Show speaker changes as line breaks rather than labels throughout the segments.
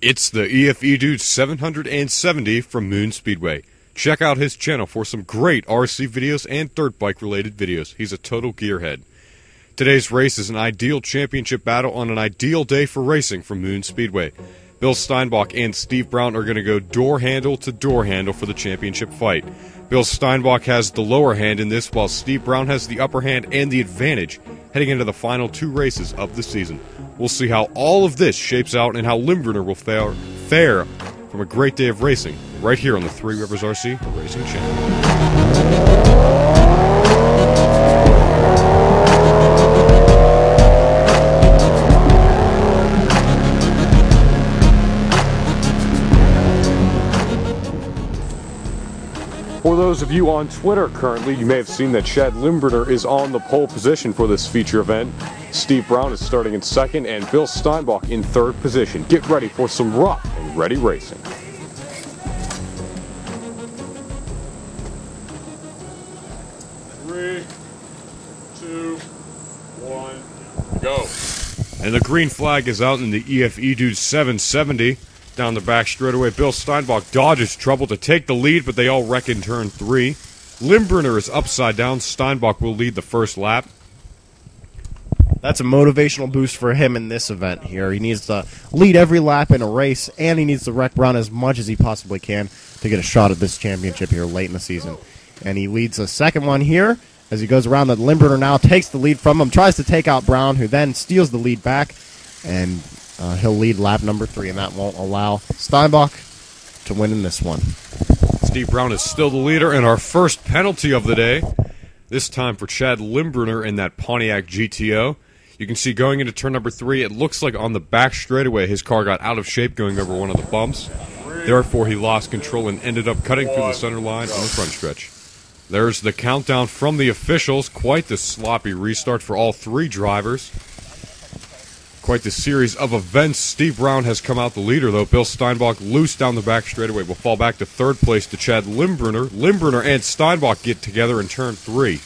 It's the efedude 770 from Moon Speedway. Check out his channel for some great RC videos and dirt bike related videos. He's a total gearhead. Today's race is an ideal championship battle on an ideal day for racing from Moon Speedway. Bill Steinbach and Steve Brown are going to go door handle to door handle for the championship fight. Bill Steinbach has the lower hand in this, while Steve Brown has the upper hand and the advantage heading into the final two races of the season. We'll see how all of this shapes out and how Limburner will fare from a great day of racing right here on the Three Rivers RC Racing Channel. For those of you on Twitter currently, you may have seen that Chad Limburner is on the pole position for this feature event. Steve Brown is starting in second and Bill Steinbach in third position. Get ready for some rough and ready racing. 3, 2, 1, go. And the green flag is out in the efedude 770. Down the back straightaway, Bill Steinbach dodges trouble to take the lead, but they all wreck in turn 3. Limburner is upside down. Steinbach will lead the first lap.
That's a motivational boost for him in this event here. He needs to lead every lap in a race, and he needs to wreck Brown as much as he possibly can to get a shot at this championship here late in the season. And he leads the second one here as he goes around. The Limburner now takes the lead from him, tries to take out Brown, who then steals the lead back, and he'll lead lap number 3, and that won't allow Steinbach to win in this one.
Steve Brown is still the leader, and our first penalty of the day, this time for Chad Limburner in that Pontiac GTO. You can see going into turn number 3, it looks like on the back straightaway his car got out of shape going over one of the bumps. Therefore, he lost control and ended up cutting through the center line on the front stretch. There's the countdown from the officials. Quite the sloppy restart for all 3 drivers. Quite the series of events. Steve Brown has come out the leader, though. Bill Steinbach loose down the back straightaway will fall back to third place to Chad Limburner. Limburner and Steinbach get together in turn 3.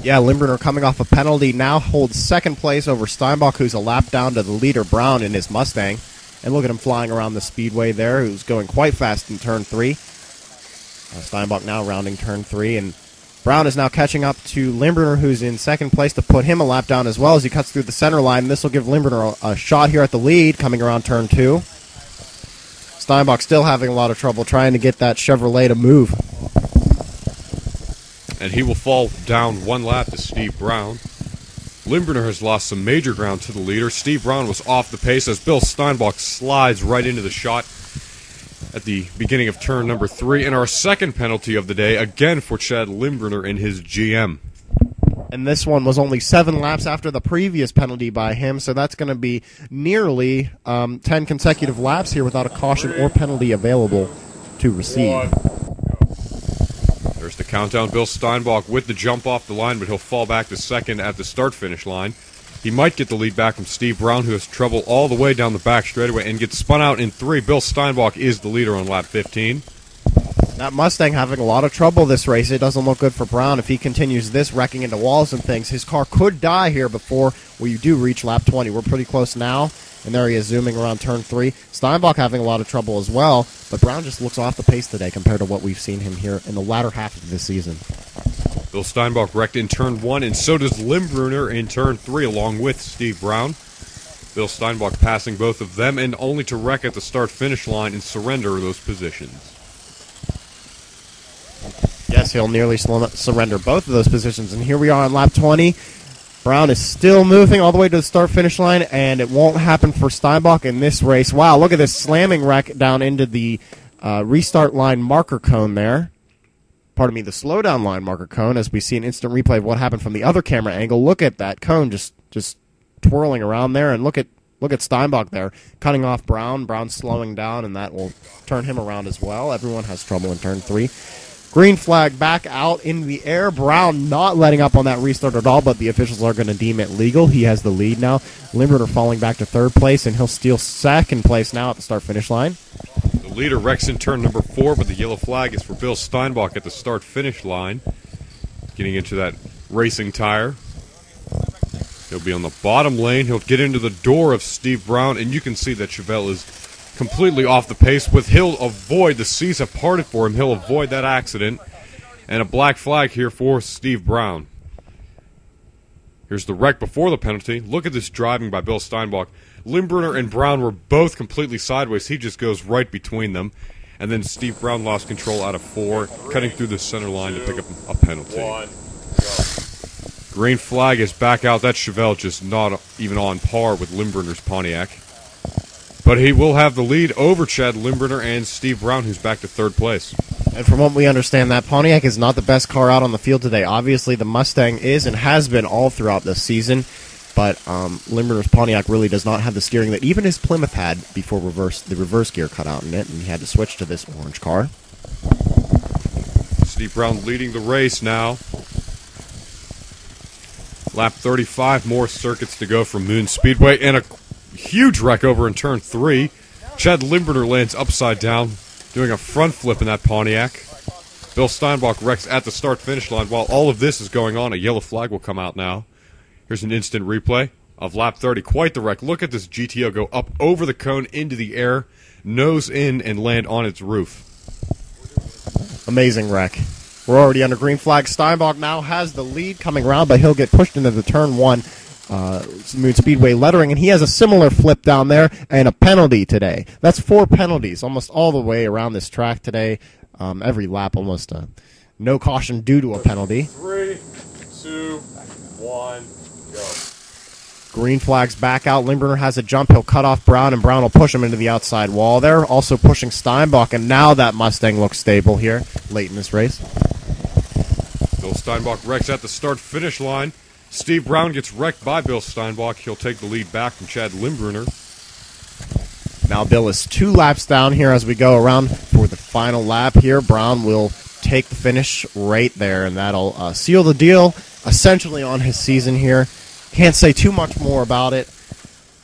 Yeah, Limburner coming off a penalty now holds second place over Steinbach, who's a lap down to the leader Brown in his Mustang. And look at him flying around the speedway there, who's going quite fast in turn 3. Steinbach now rounding turn 3, and Brown is now catching up to Limburner, who's in second place, to put him a lap down as well as he cuts through the center line. This will give Limburner a shot here at the lead coming around turn 2. Steinbach still having a lot of trouble trying to get that Chevrolet to move.
And he will fall down 1 lap to Steve Brown. Limburner has lost some major ground to the leader. Steve Brown was off the pace as Bill Steinbach slides right into the shot at the beginning of turn number 3, and our second penalty of the day, again for Chad Limburner in his GM.
And this one was only 7 laps after the previous penalty by him, so that's going to be nearly 10 consecutive laps here without a caution or penalty available to receive.
There's the countdown. Bill Steinbach with the jump off the line, but he'll fall back to second at the start-finish line. He might get the lead back from Steve Brown, who has trouble all the way down the back straightaway and gets spun out in 3. Bill Steinbach is the leader on lap 15.
That Mustang having a lot of trouble this race. It doesn't look good for Brown. If he continues this, wrecking into walls and things, his car could die here before we do reach lap 20. We're pretty close now, and there he is zooming around turn 3. Steinbach having a lot of trouble as well, but Brown just looks off the pace today compared to what we've seen him here in the latter half of this season.
Bill Steinbach wrecked in turn 1, and so does Limburner in turn 3, along with Steve Brown. Bill Steinbach passing both of them, and only to wreck at the start-finish line and surrender those positions.
Yes, he'll nearly surrender both of those positions, and here we are on lap 20. Brown is still moving all the way to the start-finish line, and it won't happen for Steinbach in this race. Wow, look at this slamming wreck down into the restart line marker cone there. Pardon me, the slowdown line marker cone, as we see an instant replay of what happened from the other camera angle. Look at that cone just twirling around there, and look at Steinbach there, cutting off Brown. Brown slowing down, and that will turn him around as well. Everyone has trouble in turn 3. Green flag back out in the air. Brown not letting up on that restart at all, but the officials are going to deem it legal. He has the lead now. Limburner falling back to third place, and he'll steal second place now at the start-finish line.
The leader wrecks in turn number 4, but the yellow flag is for Bill Steinbach at the start-finish line. Getting into that racing tire. He'll be on the bottom lane. He'll get into the door of Steve Brown, and you can see that Chevelle is completely off the pace. With he'll avoid, the seas have parted for him. He'll avoid that accident. And a black flag here for Steve Brown. Here's the wreck before the penalty. Look at this driving by Bill Steinbach. Limbrunner and Brown were both completely sideways. He just goes right between them. And then Steve Brown lost control out of 4, cutting through the center line to pick up a penalty. Green flag is back out. That Chevelle just not even on par with Limbrunner's Pontiac. But he will have the lead over Chad Limbrunner and Steve Brown, who's back to 3rd place.
And from what we understand, that Pontiac is not the best car out on the field today. Obviously, the Mustang is and has been all throughout this season. But Limbrunner's Pontiac really does not have the steering that even his Plymouth had before the reverse gear cut out in it, and he had to switch to this orange car.
Steve Brown leading the race now. Lap 35, more circuits to go from Moon Speedway, and a huge wreck over in turn 3. Chad Limbrunner lands upside down, doing a front flip in that Pontiac. Bill Steinbach wrecks at the start-finish line. While all of this is going on, a yellow flag will come out now. Here's an instant replay of lap 30. Quite the wreck. Look at this GTO go up over the cone into the air, nose in, and land on its roof.
Amazing wreck. We're already under green flag. Steinbach now has the lead coming around, but he'll get pushed into the turn 1 Moon Speedway lettering, and he has a similar flip down there and a penalty today. That's 4 penalties almost all the way around this track today. Every lap almost no caution due to a penalty.
3, 2, 1, go.
Green flag's back out. Limbrunner has a jump. He'll cut off Brown, and Brown will push him into the outside wall there. Also pushing Steinbach, and now that Mustang looks stable here late in this race.
Bill Steinbach wrecks at the start-finish line. Steve Brown gets wrecked by Bill Steinbach. He'll take the lead back from Chad Limbrunner.
Now Bill is 2 laps down here as we go around for the final lap here. Brown will take the finish right there, and that'll seal the deal essentially on his season here. Can't say too much more about it.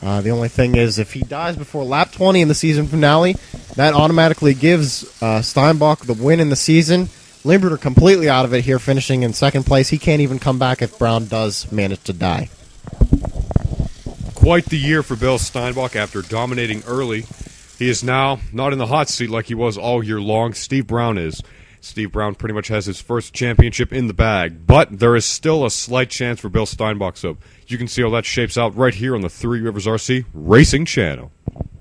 The only thing is, if he dies before lap 20 in the season finale, that automatically gives Steinbach the win in the season. Limbrunner completely out of it here, finishing in 2nd place. He can't even come back if Brown does manage to die.
Quite the year for Bill Steinbach after dominating early. He is now not in the hot seat like he was all year long. Steve Brown is. Steve Brown pretty much has his first championship in the bag, but there is still a slight chance for Bill Steinbach, so you can see how that shapes out right here on the Three Rivers RC Racing Channel.